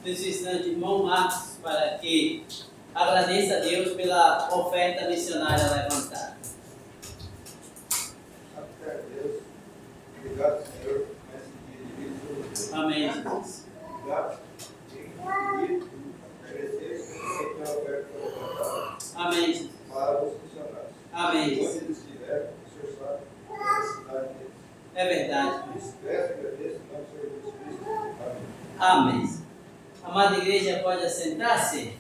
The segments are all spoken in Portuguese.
nesse instante, irmão Marcos, para que agradeça a Deus pela oferta missionária levantada. Obrigado, Senhor, por esse dia de Jesus. Amém, Jesus. Obrigado por agradecer pela oferta levantada. Amém, Jesus. Para os funcionários. Amém, Onde Jesus. eles estiverem, o Senhor sabe a necessidade deles. É verdade. Peço e agradeço em nome do Senhor Jesus Cristo. Amém. Amém. Amada igreja, pode assentar-se?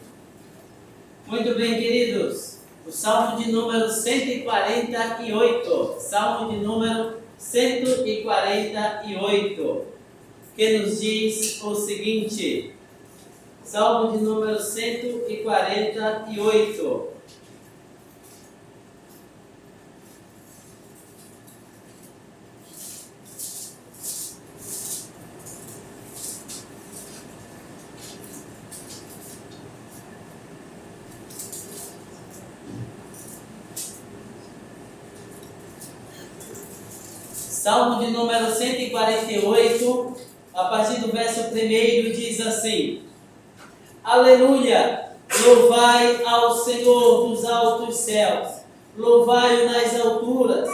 Muito bem, queridos. O Salmo de número 148. Salmo de número 148. Que nos diz o seguinte. Salmo de número 148. Salmo de número 148, a partir do verso 1, diz assim: Aleluia! Louvai ao Senhor dos altos céus, louvai-o nas alturas,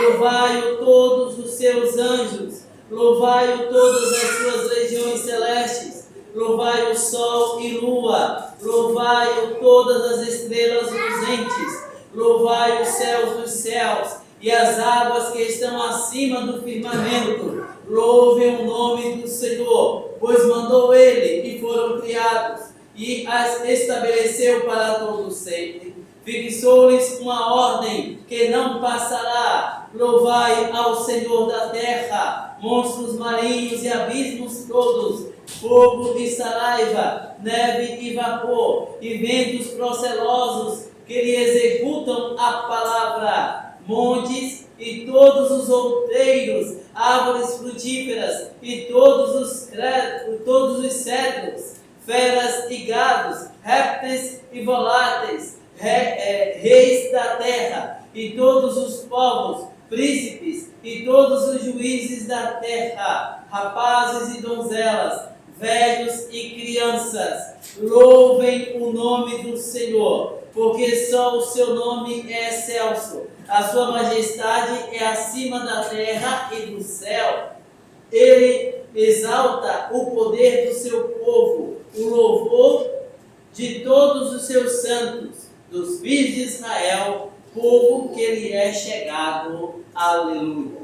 louvai-o todos os seus anjos, louvai-o todas as suas legiões celestes, louvai o sol e lua, louvai-o todas as estrelas luzentes, louvai os céus dos céus, e as águas que estão acima do firmamento, louvem o nome do Senhor, pois mandou Ele e foram criados, e as estabeleceu para todo sempre. Fixou-lhes uma ordem que não passará. Louvai ao Senhor da terra, monstros marinhos e abismos todos, fogo e saraiva, neve e vapor, e ventos procelosos que lhe executam a palavra. Montes e todos os outeiros, árvores frutíferas e todos os cedros, feras e gados, répteis e voláteis, reis da terra e todos os povos, príncipes e todos os juízes da terra, rapazes e donzelas, velhos e crianças, louvem o nome do Senhor, porque só o seu nome é excelso. A sua majestade é acima da terra e do céu. Ele exalta o poder do seu povo, o louvor de todos os seus santos, dos filhos de Israel, povo que lhe é chegado. Aleluia.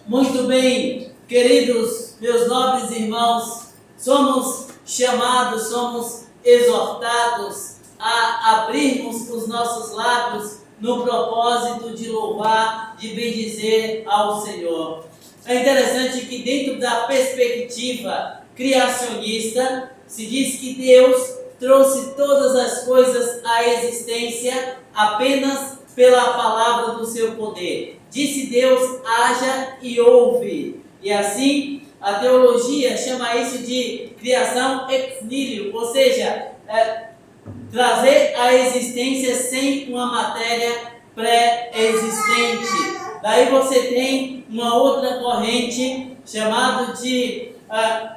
Muito bem, queridos meus nobres irmãos, somos chamados, somos exortados a abrirmos os nossos lábios no propósito de louvar, de bendizer ao Senhor. É interessante que dentro da perspectiva criacionista, se diz que Deus trouxe todas as coisas à existência apenas pela palavra do seu poder. Disse Deus, haja e houve. E assim, a teologia chama isso de criação ex nihilo, ou seja, trazer a existência sem uma matéria pré-existente. Daí você tem uma outra corrente chamada de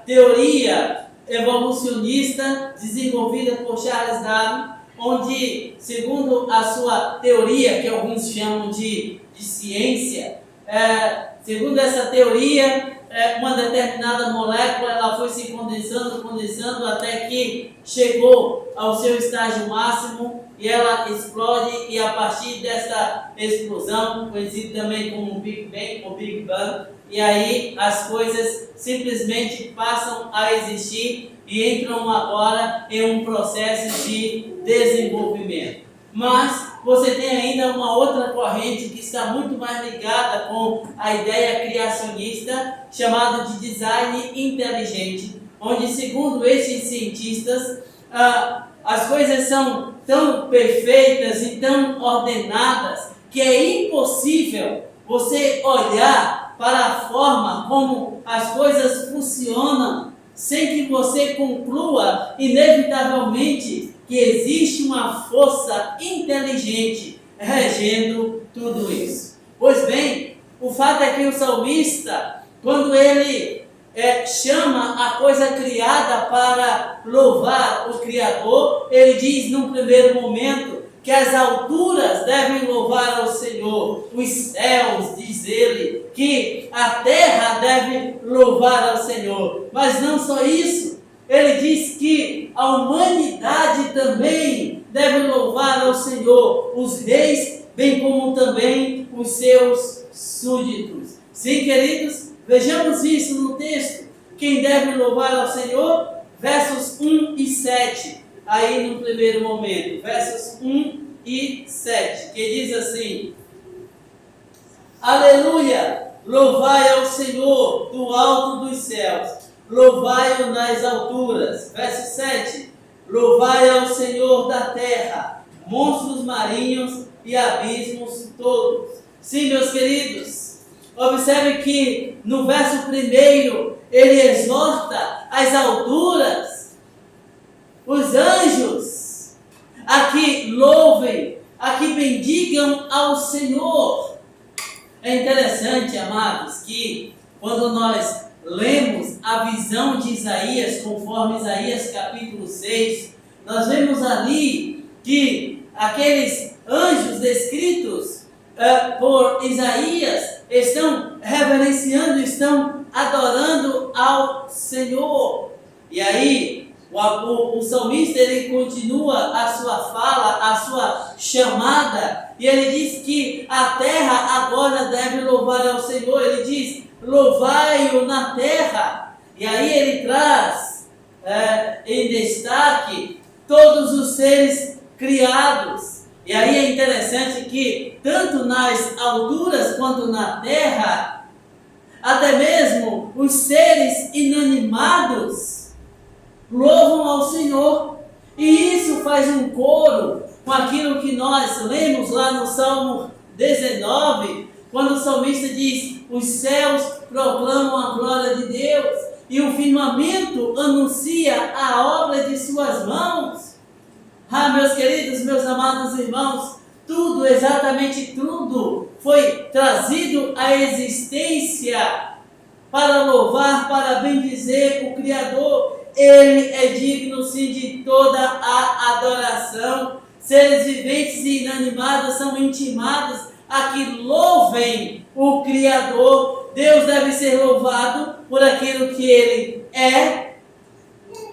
teoria evolucionista, desenvolvida por Charles Darwin, onde, segundo a sua teoria, que alguns chamam de ciência, segundo essa teoria, uma determinada molécula ela foi se condensando até que chegou ao seu estágio máximo e ela explode, e a partir dessa explosão, conhecido também como Big Bang ou Big Bang, e aí as coisas simplesmente passam a existir e entram agora em um processo de desenvolvimento. Mas você tem ainda uma outra corrente que está muito mais ligada com a ideia criacionista, chamada de design inteligente, onde, segundo estes cientistas, as coisas são tão perfeitas e tão ordenadas que é impossível você olhar para a forma como as coisas funcionam sem que você conclua inevitavelmente que existe uma força inteligente regendo tudo isso. Pois bem, o fato é que o salmista, quando ele chama a coisa criada para louvar o Criador, ele diz num primeiro momento que as alturas devem louvar ao Senhor, os céus, diz ele, que a terra deve louvar ao Senhor. Mas não só isso, ele diz que a humanidade também deve louvar ao Senhor, os reis, bem como também os seus súditos. Sim, queridos, vejamos isso no texto. Quem deve louvar ao Senhor? Versos 1 e 7. Aí no primeiro momento, versos 1 e 7, que diz assim: Aleluia! Louvai ao Senhor do alto dos céus, louvai-o nas alturas. Verso 7. Louvai ao Senhor da terra, monstros marinhos e abismos todos. Sim, meus queridos, observe que no verso primeiro ele exorta as alturas, os anjos, a que louvem, a que bendigam ao Senhor. É interessante, amados, que quando nós lemos a visão de Isaías, conforme Isaías capítulo 6, nós vemos ali que aqueles anjos descritos por Isaías estão reverenciando, estão adorando ao Senhor. E aí o salmista ele continua a sua fala, a sua chamada, e ele diz que a terra agora deve louvar ao Senhor. Ele diz: louvai-o na terra. E aí ele traz em destaque todos os seres criados. E aí é interessante que tanto nas alturas quanto na terra, até mesmo os seres inanimados louvam ao Senhor. E isso faz um coro com aquilo que nós lemos lá no Salmo 19, quando o salmista diz: os céus proclamam a glória de Deus e o firmamento anuncia a obra de suas mãos. Ah, meus queridos, meus amados irmãos, tudo, exatamente tudo, foi trazido à existência para louvar, para bendizer o Criador. Ele é digno, sim, de toda a adoração. Seres viventes e inanimados são intimados a que louvem o Criador. Deus deve ser louvado por aquilo que Ele é,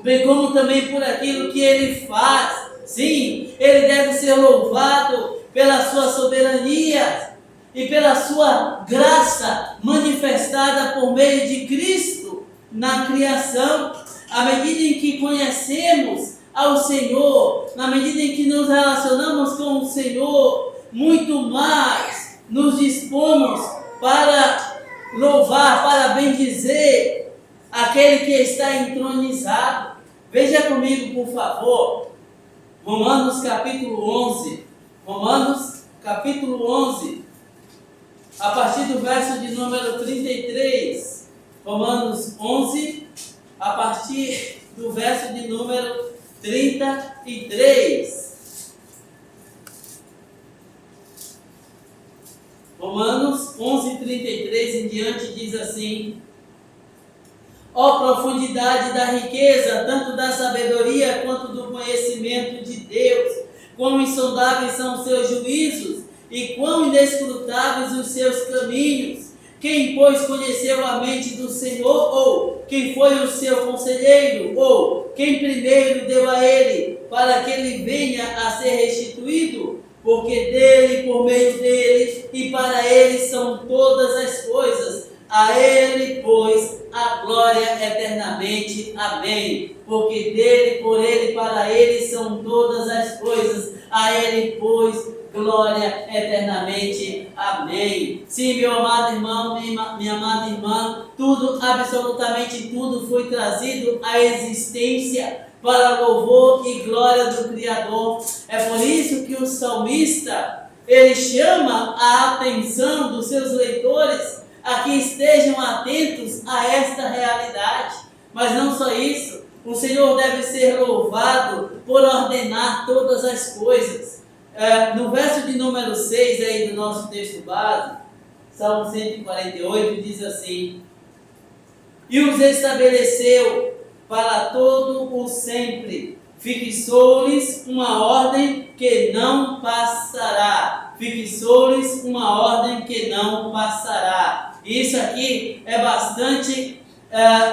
bem como também por aquilo que Ele faz. Sim, Ele deve ser louvado pela sua soberania e pela sua graça manifestada por meio de Cristo na criação. À medida em que conhecemos ao Senhor, na medida em que nos relacionamos com o Senhor, muito mais nos dispomos para louvar, para bendizer aquele que está entronizado. Veja comigo, por favor, Romanos capítulo 11. Romanos capítulo 11, a partir do verso de número 33. Romanos 11, a partir do verso de número 33. Romanos 11, 33 em diante diz assim: ó profundidade da riqueza, tanto da sabedoria quanto do conhecimento de Deus, quão insondáveis são os seus juízos e quão inescrutáveis os seus caminhos. Quem, pois, conheceu a mente do Senhor? Ou quem foi o seu conselheiro? Ou quem primeiro deu a ele, para que ele venha a ser restituído? Porque dele, por meio dele e para ele são todas as coisas. A ele, pois, a glória eternamente. Amém. Porque dele, por ele e para ele são todas as coisas. A ele, pois, glória eternamente. Amém. Sim, meu amado irmão, minha amada irmã, tudo, absolutamente tudo foi trazido à existência para louvor e glória do Criador. É por isso que o salmista, ele chama a atenção dos seus leitores a que estejam atentos a esta realidade. Mas não só isso, o Senhor deve ser louvado por ordenar todas as coisas. No verso de número 6 aí do nosso texto base, Salmo 148, diz assim: e os estabeleceu para todo o sempre. Fixou-lhes uma ordem que não passará. Fixou-lhes uma ordem que não passará. Isso aqui é bastante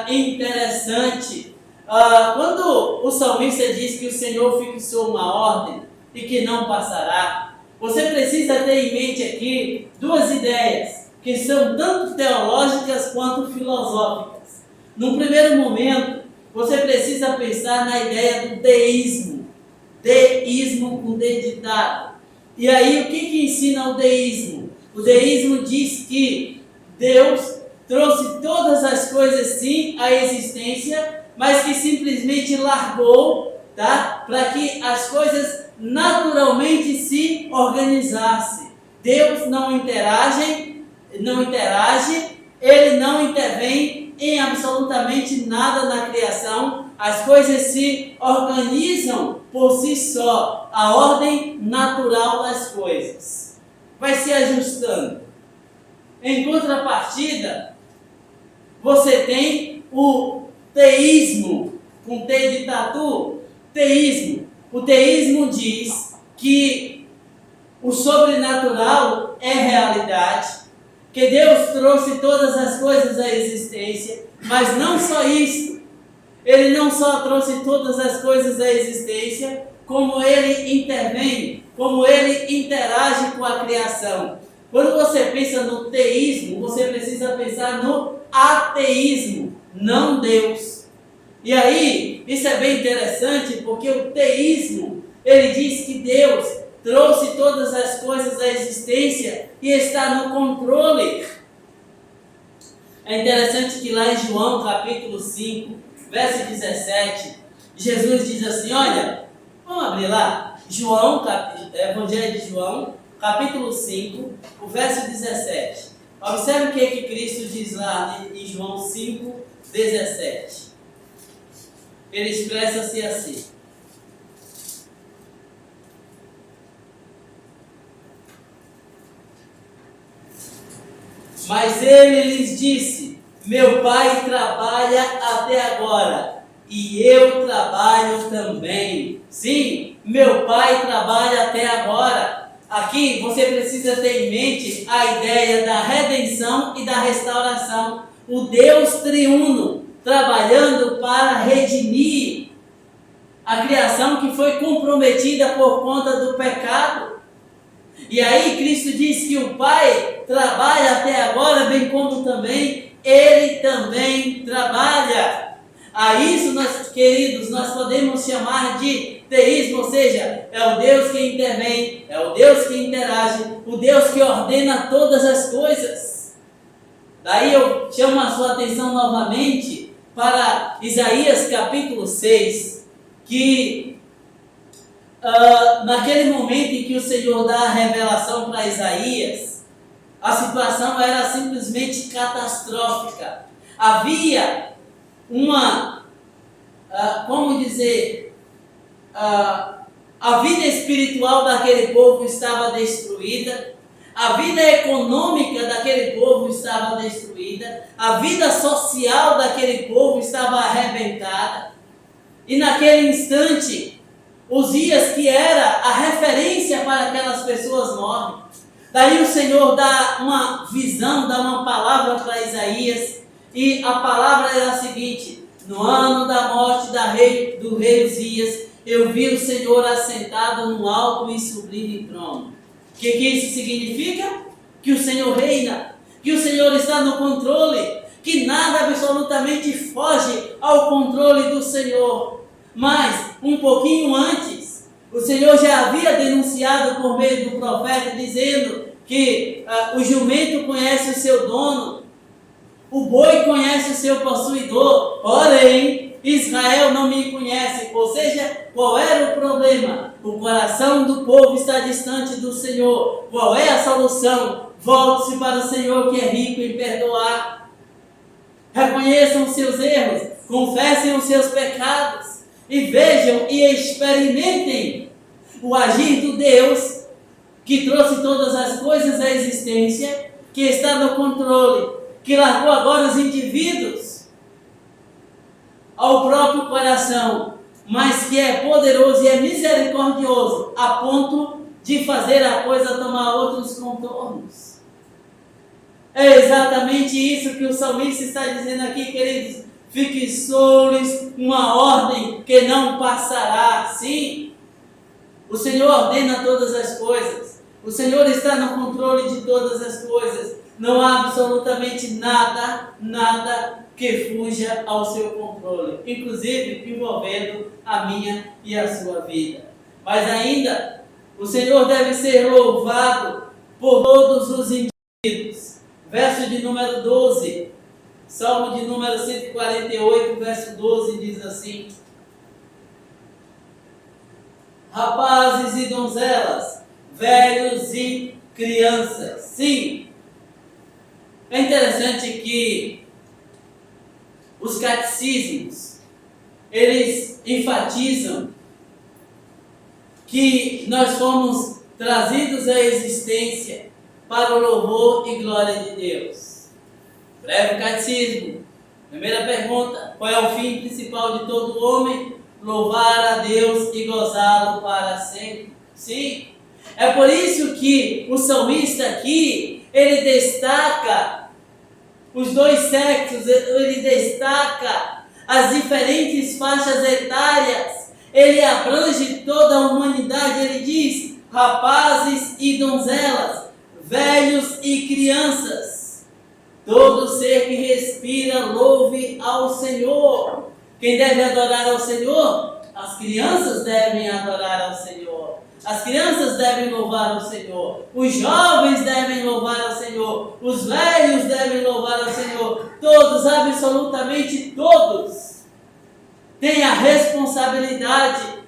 interessante. Quando o salmista diz que o Senhor fixou uma ordem e que não passará, você precisa ter em mente aqui duas ideias que são tanto teológicas quanto filosóficas. No primeiro momento, você precisa pensar na ideia do deísmo. Deísmo com D ditado. E aí, o que ensina o deísmo? O deísmo diz que Deus trouxe todas as coisas sim à existência, mas que simplesmente largou, tá? Para que as coisas naturalmente se organizassem. Deus não interage, Ele não intervém em absolutamente nada na criação. As coisas se organizam por si só. A ordem natural das coisas vai se ajustando. Em contrapartida, você tem o teísmo, com T de tatu, teísmo. O teísmo diz que o sobrenatural é realidade, que Deus trouxe todas as coisas à existência, mas não só isso. Ele não só trouxe todas as coisas à existência, como Ele intervém, como Ele interage com a criação. Quando você pensa no teísmo, você precisa pensar no ateísmo, não Deus. E aí, isso é bem interessante, porque o teísmo, ele diz que Deus trouxe todas as coisas à existência e está no controle. É interessante que lá em João, capítulo 5, verso 17, Jesus diz assim, olha, vamos abrir lá, Evangelho de João, capítulo 5, o verso 17. Observe o que Cristo diz lá em João 5, 17. Ele expressa-se assim. Mas ele lhes disse, meu Pai trabalha até agora, e eu trabalho também. Sim, meu Pai trabalha até agora. Aqui você precisa ter em mente a ideia da redenção e da restauração. O Deus triuno trabalhando para redimir a criação que foi comprometida por conta do pecado. E aí Cristo diz que o Pai trabalha até agora, bem como também Ele também trabalha. A isso, queridos, nós podemos chamar de teísmo, ou seja, é o Deus que intervém, é o Deus que interage, o Deus que ordena todas as coisas. Daí eu chamo a sua atenção novamente para Isaías capítulo 6, que naquele momento em que o Senhor dá a revelação para Isaías, a situação era simplesmente catastrófica. Havia a vida espiritual daquele povo estava destruída, a vida econômica daquele povo estava destruída, a vida social daquele povo estava arrebentada, e naquele instante, Uzias, que era a referência para aquelas pessoas, morre. Daí o Senhor dá uma visão, dá uma palavra para Isaías, e a palavra era a seguinte: no ano da morte do rei Uzias, eu vi o Senhor assentado no alto e sublime trono. O que isso significa? Que o Senhor reina, que o Senhor está no controle, que nada absolutamente foge ao controle do Senhor. Mas, um pouquinho antes, o Senhor já havia denunciado por meio do profeta, dizendo que o jumento conhece o seu dono, o boi conhece o seu possuidor, porém, Israel não me conhece. Ou seja, qual era o problema? O coração do povo está distante do Senhor. Qual é a solução? Volte-se para o Senhor, que é rico em perdoar. Reconheçam os seus erros, confessem os seus pecados, e vejam e experimentem o agir do Deus que trouxe todas as coisas à existência, que está no controle, que largou agora os indivíduos ao próprio coração, mas que é poderoso e é misericordioso a ponto de fazer a coisa tomar outros contornos. É exatamente isso que o salmista está dizendo aqui, queridos. Fixou-lhes uma ordem que não passará. Sim, o Senhor ordena todas as coisas. O Senhor está no controle de todas as coisas. Não há absolutamente nada que fuja ao seu controle, inclusive envolvendo a minha e a sua vida. Mas ainda, o Senhor deve ser louvado por todos os indivíduos. Verso de número 12, Salmo de número 148, verso 12, diz assim: rapazes e donzelas, velhos e crianças. Sim, é interessante que os catecismos, eles enfatizam que nós fomos trazidos à existência para o louvor e glória de Deus. Breve catecismo. Primeira pergunta: qual é o fim principal de todo homem? Louvar a Deus e gozá-lo para sempre. Sim, é por isso que o salmista aqui, ele destaca os dois sexos, ele destaca as diferentes faixas etárias, ele abrange toda a humanidade. Ele diz rapazes e donzelas, velhos e crianças, todo ser que respira louve ao Senhor. Quem deve adorar ao Senhor? As crianças devem adorar ao Senhor. As crianças devem louvar ao Senhor. Os jovens devem louvar ao Senhor. Os velhos devem louvar ao Senhor. Todos, absolutamente todos, têm a responsabilidade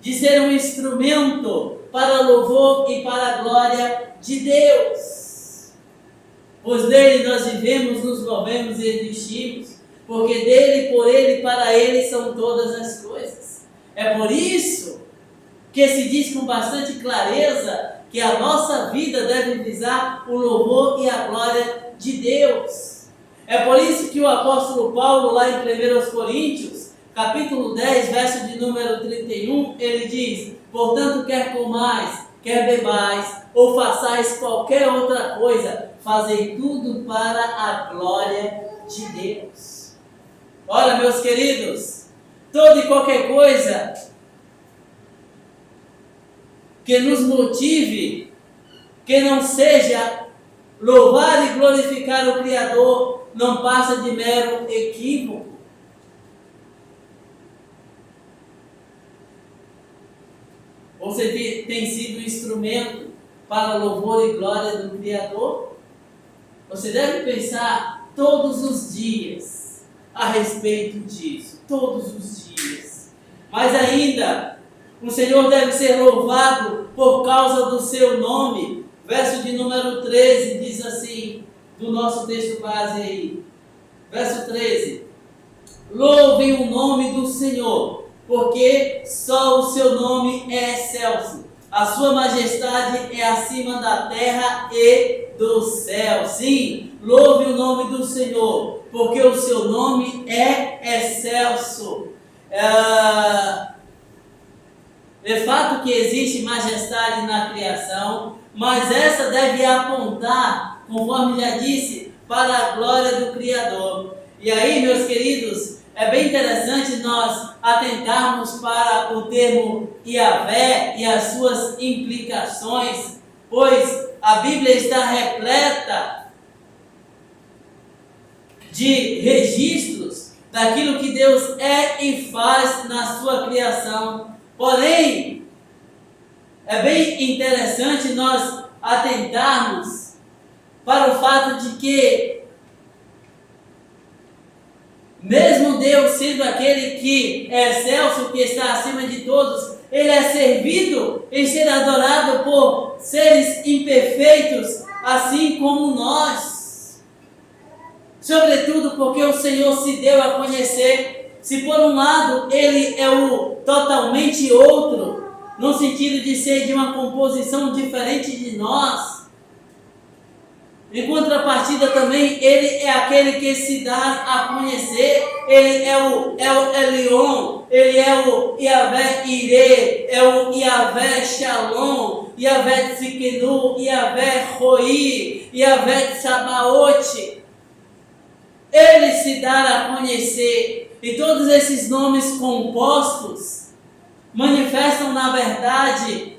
de ser um instrumento para o louvor e para a glória de Deus. Pois nele nós vivemos, nos movemos e existimos. Porque dele, por ele e para ele são todas as coisas. É por isso que se diz com bastante clareza que a nossa vida deve visar o louvor e a glória de Deus. É por isso que o apóstolo Paulo, lá em 1 Coríntios, capítulo 10, verso de número 31, ele diz: portanto, quer comais, quer bebais, ou façais qualquer outra coisa, fazei tudo para a glória de Deus. Ora, meus queridos, toda e qualquer coisa que nos motive, que não seja louvar e glorificar o Criador, não passa de mero equívoco. Você tem sido instrumento para louvor e glória do Criador? Você deve pensar todos os dias a respeito disso, todos os dias. Mas ainda, o Senhor deve ser louvado por causa do seu nome. Verso de número 13 diz assim, do nosso texto base aí. Verso 13: louvem o nome do Senhor, porque só o seu nome é excelso. A sua majestade é acima da terra e do céu. Sim, louve o nome do Senhor, porque o seu nome é excelso. É fato que existe majestade na criação, mas essa deve apontar, conforme já disse, para a glória do Criador. E aí, meus queridos, é bem interessante nós atentarmos para o termo Yahvé e as suas implicações, pois a Bíblia está repleta de registros daquilo que Deus é e faz na sua criação. Porém, é bem interessante nós atentarmos para o fato de que, mesmo Deus sendo aquele que é excelso, que está acima de todos, Ele é servido em ser adorado por seres imperfeitos, assim como nós. Sobretudo porque o Senhor se deu a conhecer. Se por um lado Ele é o totalmente outro, no sentido de ser de uma composição diferente de nós, Em contrapartida também, ele é aquele que se dá a conhecer. Ele é o Elion, ele é o Yahvé Irê, é o Yahvé Shalom, Yahvé Tzikenu, Yahvé Roi, Yahvé Tsabaote. Ele se dá a conhecer. E todos esses nomes compostos manifestam na verdade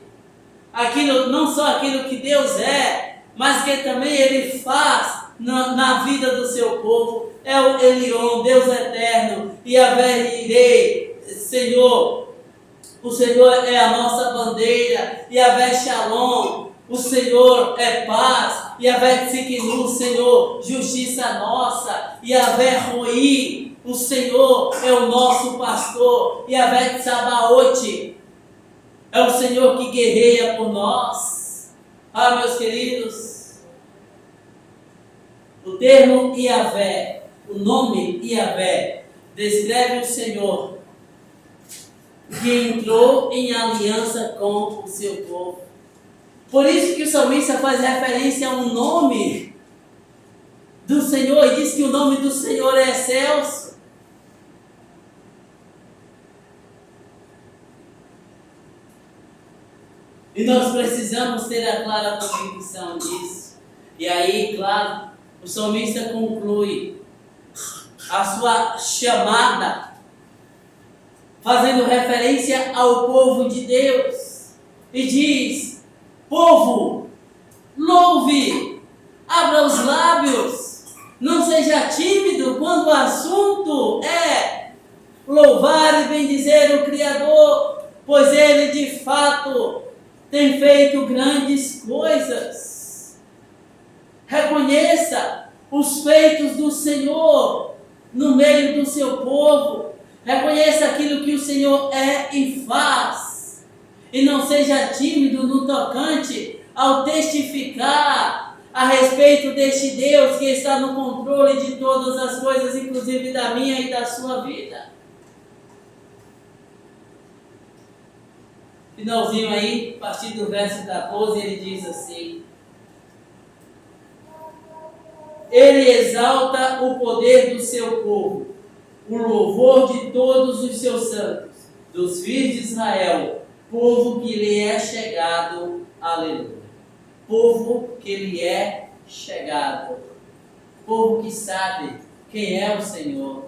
não só aquilo que Deus é, mas que também Ele faz na vida do seu povo. É o Elion, Deus eterno, Yahvé Irei, Senhor. O Senhor é a nossa bandeira, Yahvé Shalom, o Senhor é paz, Yahvé Tzikenu, Senhor, justiça nossa, Yahvé Roi, o Senhor é o nosso pastor, Yahvé Tsabaote, é o Senhor que guerreia por nós. Ah, meus queridos, o termo Yahvé, o nome Yahvé, descreve o Senhor que entrou em aliança com o seu povo. Por isso que o salmista faz referência a um nome do Senhor e diz que o nome do Senhor é excelso. E nós precisamos ter a clara convicção disso. E aí, claro, o salmista conclui a sua chamada, fazendo referência ao povo de Deus. E diz: povo, louve, abra os lábios, não seja tímido quando o assunto é louvar e bendizer o Criador, pois Ele de fato tem feito grandes coisas. Reconheça os feitos do Senhor no meio do seu povo. Reconheça aquilo que o Senhor é e faz. E não seja tímido no tocante ao testificar a respeito deste Deus que está no controle de todas as coisas, inclusive da minha e da sua vida. Finalzinho aí, a partir do verso 14, ele diz assim: Ele exalta o poder do seu povo, o louvor de todos os seus santos, dos filhos de Israel, povo que lhe é chegado. Aleluia. Povo que lhe é chegado. Povo que sabe quem é o Senhor.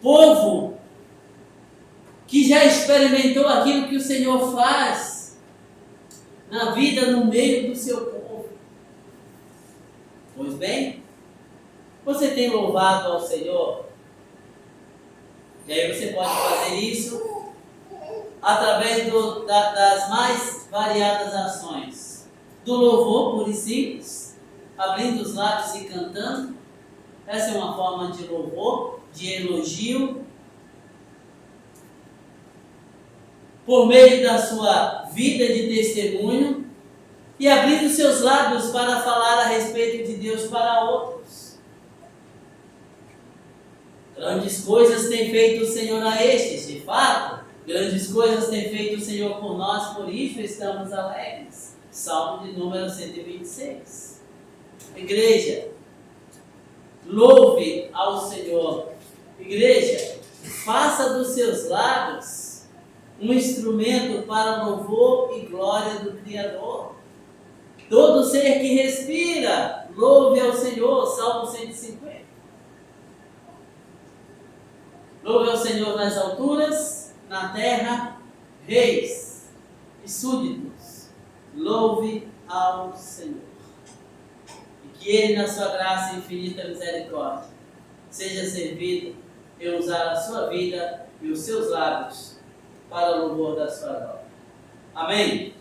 Povo que já experimentou aquilo que o Senhor faz na vida, no meio do seu povo. Pois bem, você tem louvado ao Senhor? E aí você pode fazer isso através das mais variadas ações. Do louvor, puro e simples, abrindo os lábios e cantando. Essa é uma forma de louvor, de elogio. Por meio da sua vida de testemunho e abrindo seus lábios para falar a respeito de Deus para outros. Grandes coisas tem feito o Senhor a estes, de fato. Grandes coisas tem feito o Senhor por nós, por isso estamos alegres. Salmo de número 126. Igreja, louve ao Senhor. Igreja, faça dos seus lábios um instrumento para louvor e glória do Criador. Todo ser que respira, louve ao Senhor. Salmo 150. Louve ao Senhor nas alturas, na terra, reis e súditos. Louve ao Senhor. E que Ele, na sua graça e infinita misericórdia, seja servido em usar a sua vida e os seus lábios para o louvor da sua glória. Amém?